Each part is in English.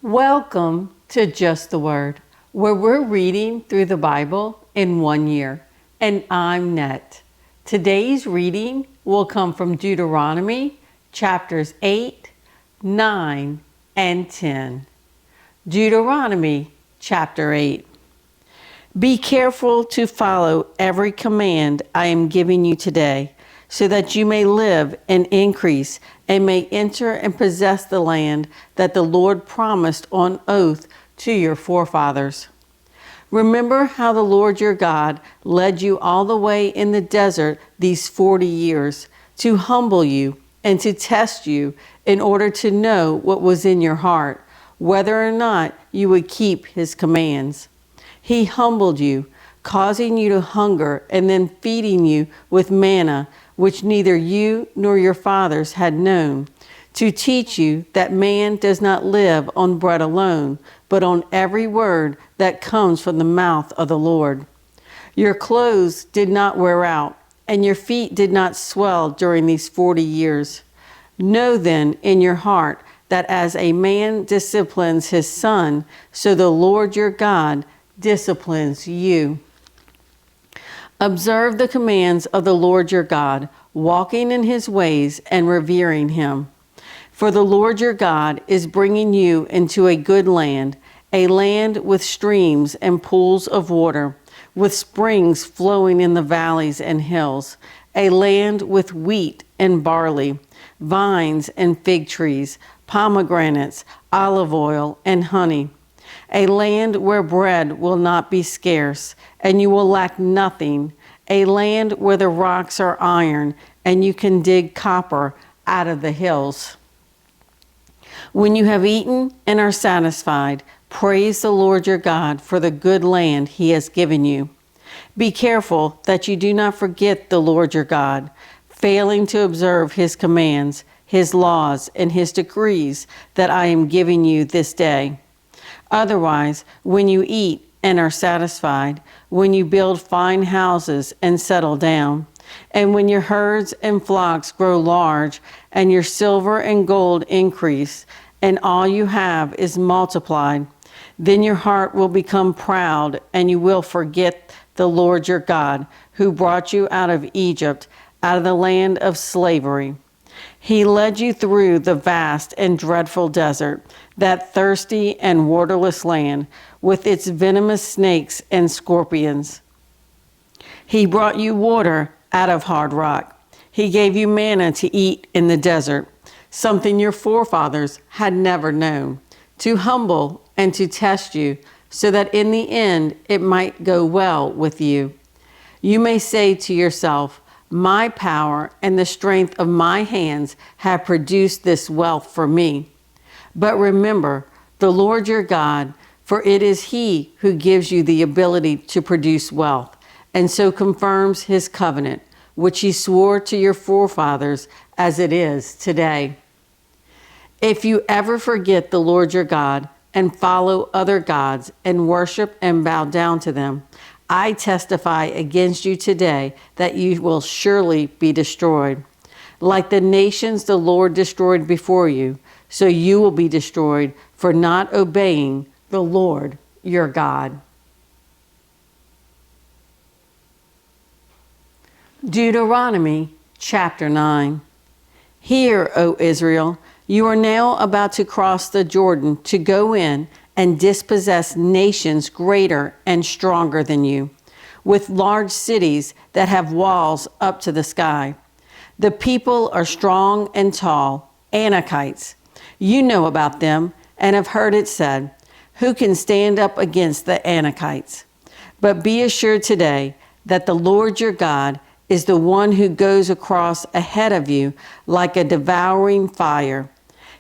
Welcome to Just the Word, where we're reading through the Bible in 1 year. And I'm Net. Today's reading will come from Deuteronomy chapters 8, 9, and 10. Deuteronomy chapter 8. Be careful to follow every command I am giving you today, so that you may live and increase and may enter and possess the land that the Lord promised on oath to your forefathers. Remember how the Lord your God led you all the way in the desert these 40 years to humble you and to test you in order to know what was in your heart, whether or not you would keep his commands. He humbled you, causing you to hunger and then feeding you with manna, which neither you nor your fathers had known, to teach you that man does not live on bread alone, but on every word that comes from the mouth of the Lord. Your clothes did not wear out, and your feet did not swell during these 40 years. Know then in your heart that as a man disciplines his son, so the Lord your God disciplines you. Observe the commands of the Lord your God, walking in his ways and revering him. For the Lord your God is bringing you into a good land, a land with streams and pools of water, with springs flowing in the valleys and hills, a land with wheat and barley, vines and fig trees, pomegranates, olive oil, and honey. A land where bread will not be scarce, and you will lack nothing. A land where the rocks are iron, and you can dig copper out of the hills. When you have eaten and are satisfied, praise the Lord your God for the good land he has given you. Be careful that you do not forget the Lord your God, failing to observe his commands, his laws, and his decrees that I am giving you this day. Otherwise, when you eat and are satisfied, when you build fine houses and settle down, and when your herds and flocks grow large, and your silver and gold increase, and all you have is multiplied, then your heart will become proud, and you will forget the Lord your God, who brought you out of Egypt, out of the land of slavery. He led you through the vast and dreadful desert, that thirsty and waterless land, with its venomous snakes and scorpions. He brought you water out of hard rock. He gave you manna to eat in the desert, something your forefathers had never known, to humble and to test you, so that in the end it might go well with you. You may say to yourself, my power and the strength of my hands have produced this wealth for me. But remember the Lord your God, for it is he who gives you the ability to produce wealth, and so confirms his covenant, which he swore to your forefathers as it is today. If you ever forget the Lord your God and follow other gods and worship and bow down to them, I testify against you today that you will surely be destroyed. Like the nations the Lord destroyed before you, so you will be destroyed for not obeying the Lord your God. Deuteronomy chapter 9. Hear, O Israel, you are now about to cross the Jordan to go in and dispossess nations greater and stronger than you, with large cities that have walls up to the sky. The people are strong and tall, Anakites. You know about them and have heard it said, who can stand up against the Anakites? But be assured today that the Lord your God is the one who goes across ahead of you like a devouring fire.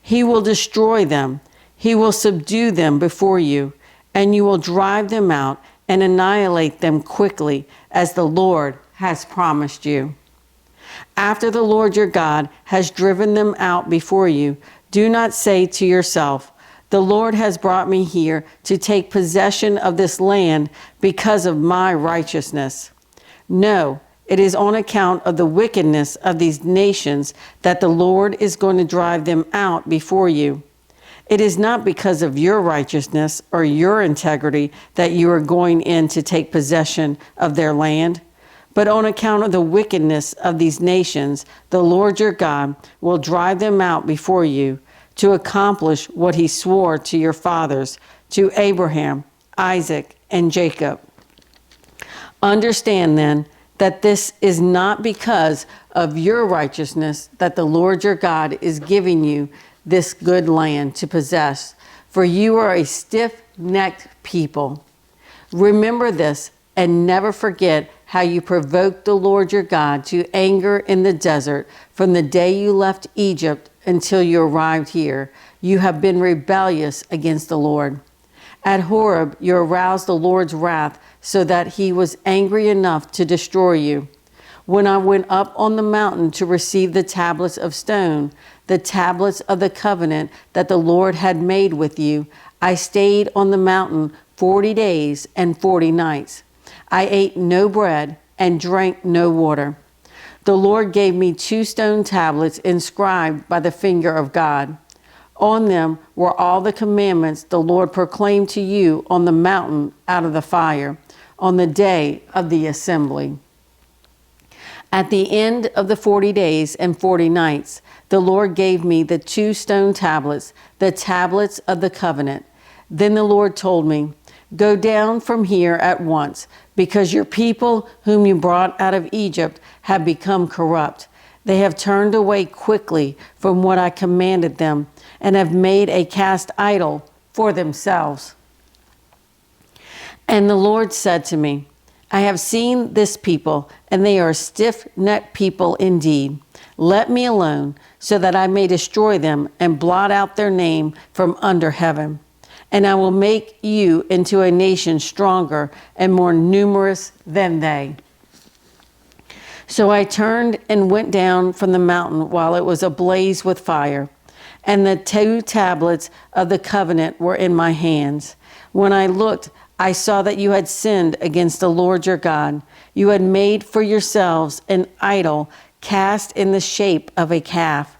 He will destroy them. He will subdue them before you, and you will drive them out and annihilate them quickly, as the Lord has promised you. After the Lord your God has driven them out before you, do not say to yourself, the Lord has brought me here to take possession of this land because of my righteousness. No, it is on account of the wickedness of these nations that the Lord is going to drive them out before you. It is not because of your righteousness or your integrity that you are going in to take possession of their land, but on account of the wickedness of these nations, the Lord your God will drive them out before you to accomplish what he swore to your fathers, to Abraham, Isaac, and Jacob. Understand then that this is not because of your righteousness that the Lord your God is giving you this good land to possess, for you are a stiff-necked people. Remember this and never forget how you provoked the Lord your God to anger in the desert from the day you left Egypt until you arrived here. You have been rebellious against the Lord. At Horeb, you aroused the Lord's wrath so that he was angry enough to destroy you. When I went up on the mountain to receive the tablets of stone, the tablets of the covenant that the Lord had made with you, I stayed on the mountain 40 days and 40 nights. I ate no bread and drank no water. The Lord gave me 2 stone tablets inscribed by the finger of God. On them were all the commandments the Lord proclaimed to you on the mountain out of the fire, on the day of the assembly. At the end of the 40 days and 40 nights, the Lord gave me the 2 stone tablets, the tablets of the covenant. Then the Lord told me, "Go down from here at once, because your people whom you brought out of Egypt have become corrupt. They have turned away quickly from what I commanded them and have made a cast idol for themselves." And the Lord said to me, "I have seen this people, and they are a stiff-necked people indeed. Let me alone, so that I may destroy them and blot out their name from under heaven. And I will make you into a nation stronger and more numerous than they." So I turned and went down from the mountain while it was ablaze with fire, and the 2 tablets of the covenant were in my hands. When I looked, I saw that you had sinned against the Lord your God. You had made for yourselves an idol cast in the shape of a calf.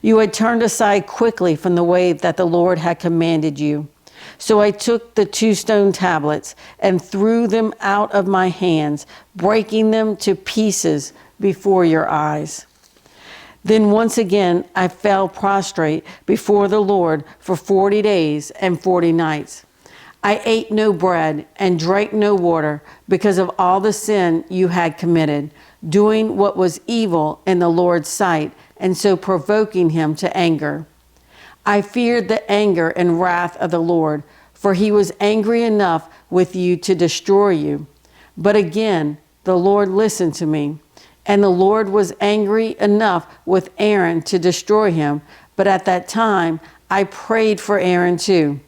You had turned aside quickly from the way that the Lord had commanded you. So I took the 2 stone tablets and threw them out of my hands, breaking them to pieces before your eyes. Then once again I fell prostrate before the Lord for 40 days and 40 nights. I ate no bread and drank no water because of all the sin you had committed, doing what was evil in the Lord's sight, and so provoking him to anger. I feared the anger and wrath of the Lord, for he was angry enough with you to destroy you. But again, the Lord listened to me, and the Lord was angry enough with Aaron to destroy him. But at that time, I prayed for Aaron too.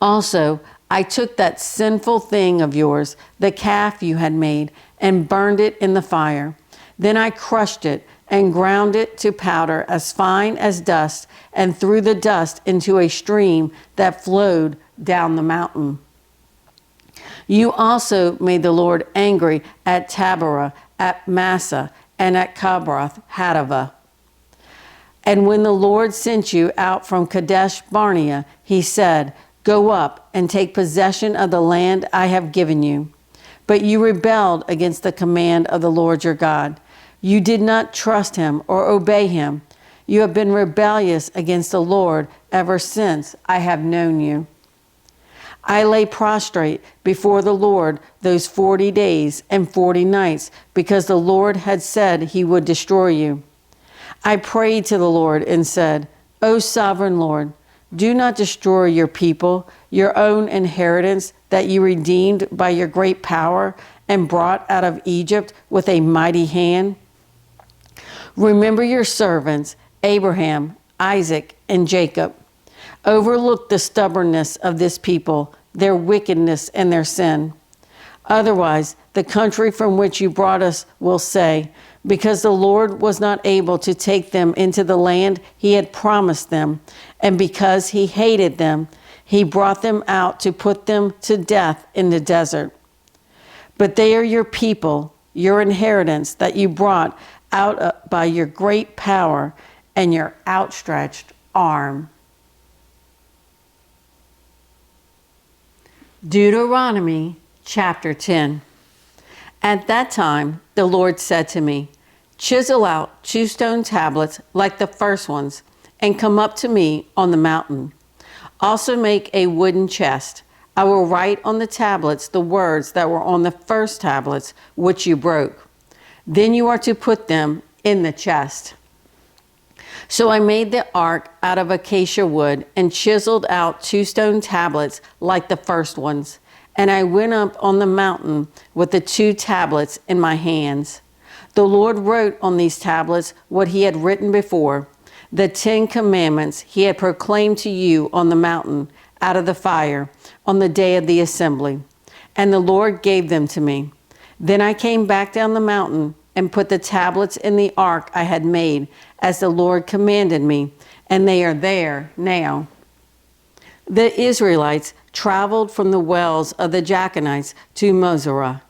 Also, I took that sinful thing of yours, the calf you had made, and burned it in the fire. Then I crushed it and ground it to powder as fine as dust, and threw the dust into a stream that flowed down the mountain. You also made the Lord angry at Taberah, at Massa, and at Cabroth Hadavah. And when the Lord sent you out from Kadesh Barnea, he said, "Go up and take possession of the land I have given you." But you rebelled against the command of the Lord your God. You did not trust him or obey him. You have been rebellious against the Lord ever since I have known you. I lay prostrate before the Lord those 40 days and 40 nights because the Lord had said he would destroy you. I prayed to the Lord and said, "O sovereign Lord, do not destroy your people, your own inheritance that you redeemed by your great power and brought out of Egypt with a mighty hand. Remember your servants, Abraham, Isaac, and Jacob. Overlook the stubbornness of this people, their wickedness and their sin. Otherwise, the country from which you brought us will say, because the Lord was not able to take them into the land he had promised them, and because he hated them, he brought them out to put them to death in the desert. But they are your people, your inheritance that you brought out by your great power and your outstretched arm." Deuteronomy chapter 10. At that time, the Lord said to me, "Chisel out 2 stone tablets like the first ones, and come up to me on the mountain. Also make a wooden chest. I will write on the tablets the words that were on the first tablets, which you broke. Then you are to put them in the chest." So I made the ark out of acacia wood and chiseled out 2 stone tablets like the first ones. And I went up on the mountain with the 2 tablets in my hands. The Lord wrote on these tablets what he had written before, the 10 commandments he had proclaimed to you on the mountain out of the fire on the day of the assembly. And the Lord gave them to me. Then I came back down the mountain and put the tablets in the ark I had made, as the Lord commanded me, and they are there now. The Israelites traveled from the wells of the Jachanites to Moserah.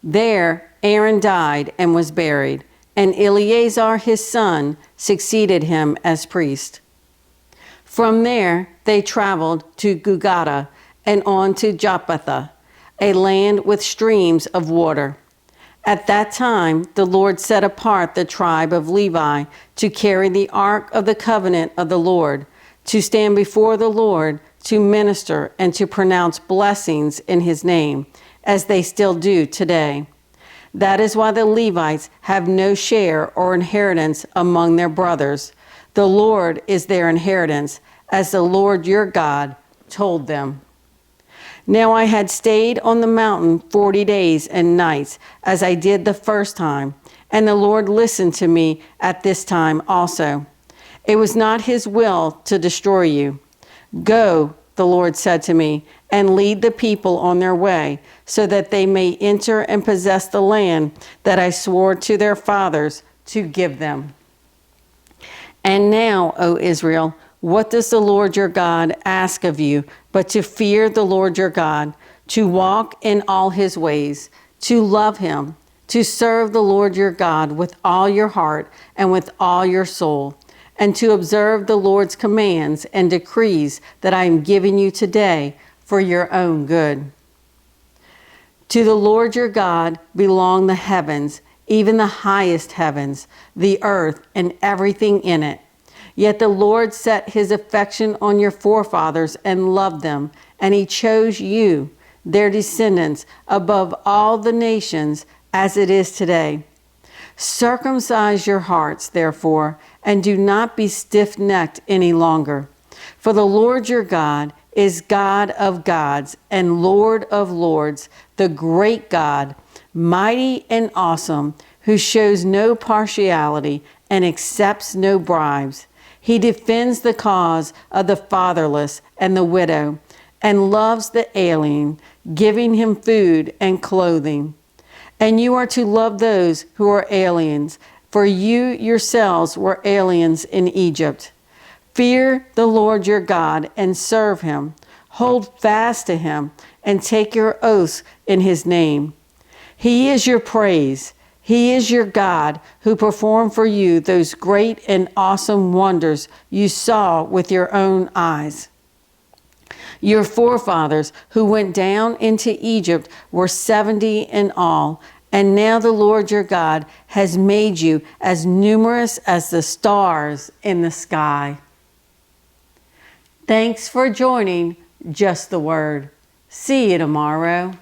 There Aaron died and was buried, and Eleazar his son succeeded him as priest. From there they traveled to Gugata and on to Japheth, a land with streams of water. At that time, the Lord set apart the tribe of Levi to carry the ark of the covenant of the Lord, to stand before the Lord, to minister and to pronounce blessings in his name, as they still do today. That is why the Levites have no share or inheritance among their brothers. The Lord is their inheritance, as the Lord your God told them. Now I had stayed on the mountain 40 days and nights, as I did the first time, and the Lord listened to me at this time also. It was not his will to destroy you. Go, the Lord said to me, and lead the people on their way, so that they may enter and possess the land that I swore to their fathers to give them. And now, O Israel, what does the Lord your God ask of you but to fear the Lord your God, to walk in all his ways, to love him, to serve the Lord your God with all your heart and with all your soul, and to observe the Lord's commands and decrees that I am giving you today for your own good? To the Lord your God belong the heavens, even the highest heavens, the earth and everything in it. Yet the Lord set his affection on your forefathers and loved them, and he chose you, their descendants, above all the nations, as it is today. Circumcise your hearts, therefore, and do not be stiff-necked any longer. For the Lord your God is God of gods and Lord of lords, the great God, mighty and awesome, who shows no partiality and accepts no bribes. He defends the cause of the fatherless and the widow, and loves the alien, giving him food and clothing. And you are to love those who are aliens, for you yourselves were aliens in Egypt. Fear the Lord your God and serve him. Hold fast to him and take your oaths in his name. He is your praise. He is your God who performed for you those great and awesome wonders you saw with your own eyes. Your forefathers who went down into Egypt were 70 in all, and now the Lord your God has made you as numerous as the stars in the sky. Thanks for joining Just the Word. See you tomorrow.